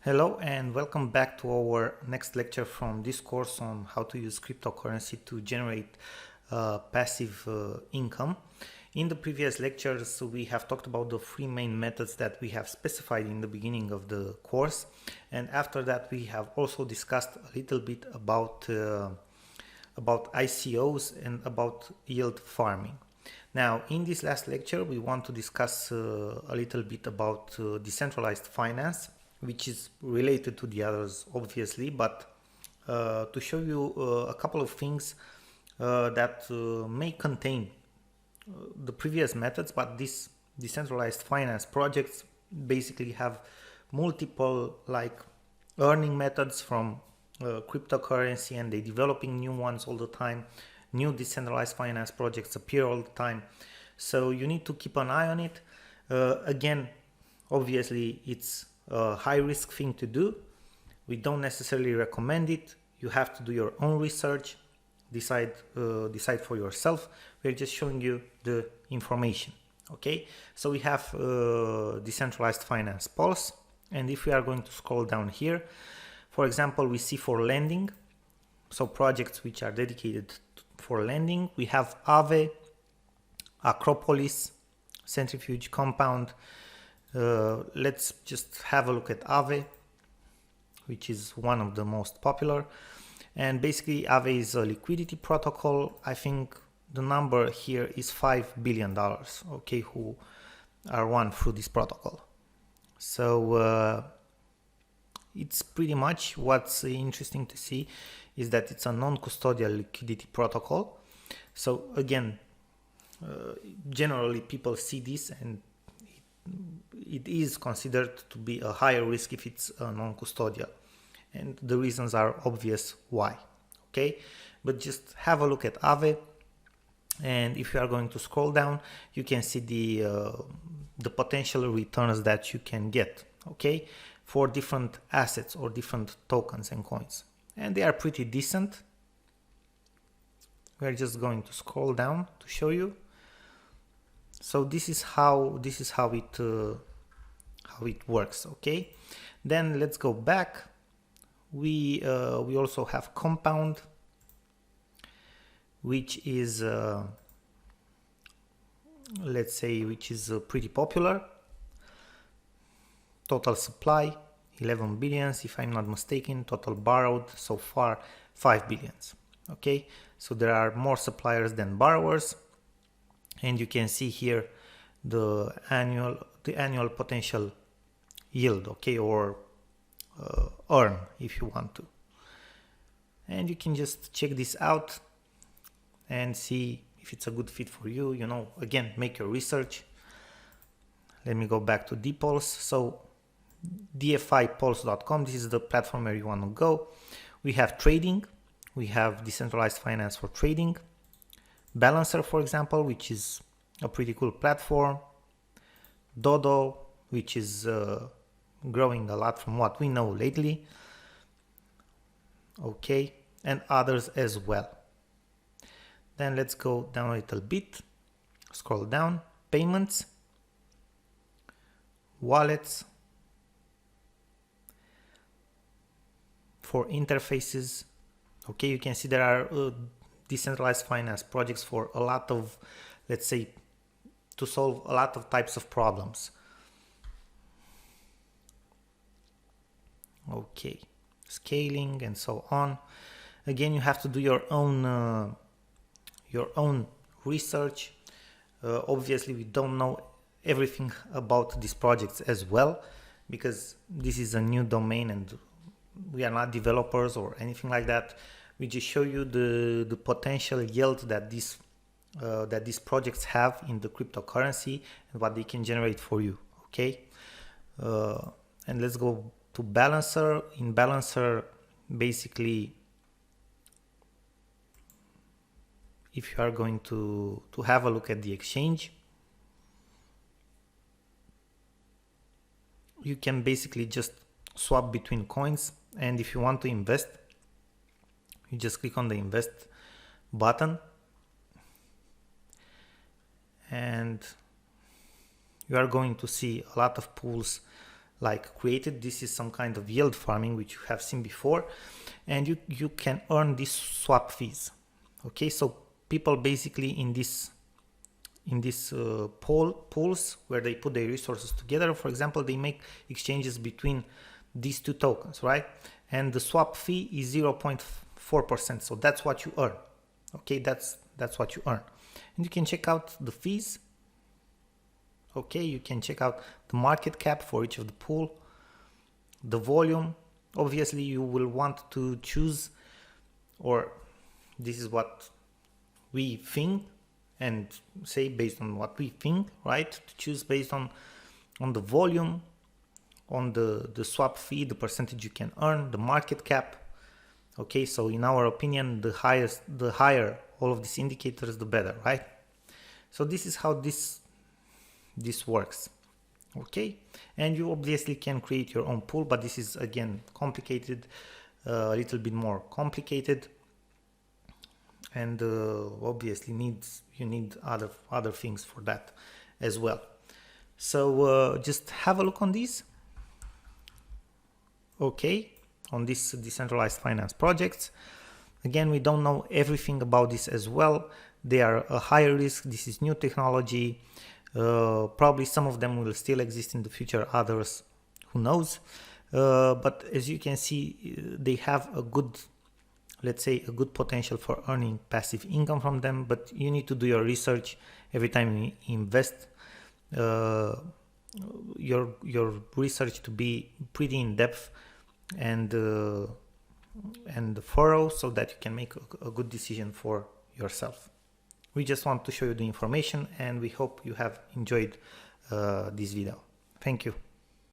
Hello and welcome back to our next lecture from this course on how to use cryptocurrency to generate passive income. In the previous lectures, we have talked about the three main methods that we have specified in the beginning of the course. And after that, we have also discussed a little bit about ICOs and about yield farming. Now, in this last lecture, we want to discuss a little bit about decentralized finance, which is related to the others, obviously, but to show you a couple of things that may contain the previous methods, but these decentralized finance projects basically have multiple earning methods from cryptocurrency, and they're developing new ones all the time. New decentralized finance projects appear all the time, so you need to keep an eye on it. Again, obviously it's a high risk thing to do. We don't necessarily recommend it. You have to do your own research, decide for yourself. We're just showing you the information. Okay, so we have decentralized finance Pulse, and if we are going to scroll down here, for example, we see for lending, so projects which are dedicated for lending, we have Aave, Acropolis, Centrifuge, Compound. Let's just have a look at Aave, which is one of the most popular. And basically Aave is a liquidity protocol. I think the number here is $5 billion, okay, who are run through this protocol. So it's pretty much what's interesting to see is that it's a non-custodial liquidity protocol. So again, generally people see this and it is considered to be a higher risk if it's non-custodial, and the reasons are obvious why. Okay, but just have a look at Aave, and if you are going to scroll down, you can see the potential returns that you can get, okay, for different assets or different tokens and coins, and they are pretty decent. We're just going to scroll down to show you. So this is how it works. Okay, then let's go back. We also have Compound, which is let's say pretty popular. Total supply 11 billions if I'm not mistaken. Total borrowed so far 5 billions. Okay, so there are more suppliers than borrowers, and you can see here the annual potential yield, okay, or earn if you want to. And you can just check this out and see if it's a good fit for you. You know, again, make your research. Let me go back to DPulse. So DeFiPulse.com, this is the platform where you want to go. We have trading, we have decentralized finance for trading. Balancer, for example, which is a pretty cool platform. Dodo, which is growing a lot from what we know lately. Okay, and others as well. Then let's go down a little bit, scroll down. Payments, wallets, for interfaces. Okay, you can see there are decentralized finance projects for a lot of, let's say, to solve a lot of types of problems. Okay, scaling and so on. Again, you have to do your own research. Obviously, we don't know everything about these projects as well, because this is a new domain and we are not developers or anything like that. We just show you the potential yield that these projects have in the cryptocurrency and what they can generate for you. Okay, and let's go to Balancer. In Balancer, basically, if you are going to have a look at the exchange, you can basically just swap between coins, and if you want to invest, you just click on the invest button and you are going to see a lot of pools like created. This is some kind of yield farming which you have seen before, and you can earn these swap fees. Okay, so people basically in this pools where they put their resources together, for example, they make exchanges between these two tokens, right? And the swap fee is 0.4%, so that's what you earn. Okay, that's what you earn. And you can check out the fees. Okay, you can check out the market cap for each of the pool, the volume. Obviously you will want to choose, or this is what we think, and say based on what we think, right? To choose based on the volume, on the swap fee, the percentage you can earn, the market cap. Okay, so in our opinion, the higher all of these indicators, the better, right? So this is how this works. Okay, and you obviously can create your own pool, but this is again complicated, a little bit more complicated, and obviously you need other things for that as well. So just have a look on these. Okay, on these decentralized finance projects. Again, we don't know everything about this as well. They are a higher risk. This is new technology. Probably some of them will still exist in the future, others, who knows. But as you can see, they have a good, let's say, a good potential for earning passive income from them, but you need to do your research every time you invest. Your research to be pretty in depth and thorough, so that you can make a good decision for yourself. We just want to show you the information, and we hope you have enjoyed this video. Thank you.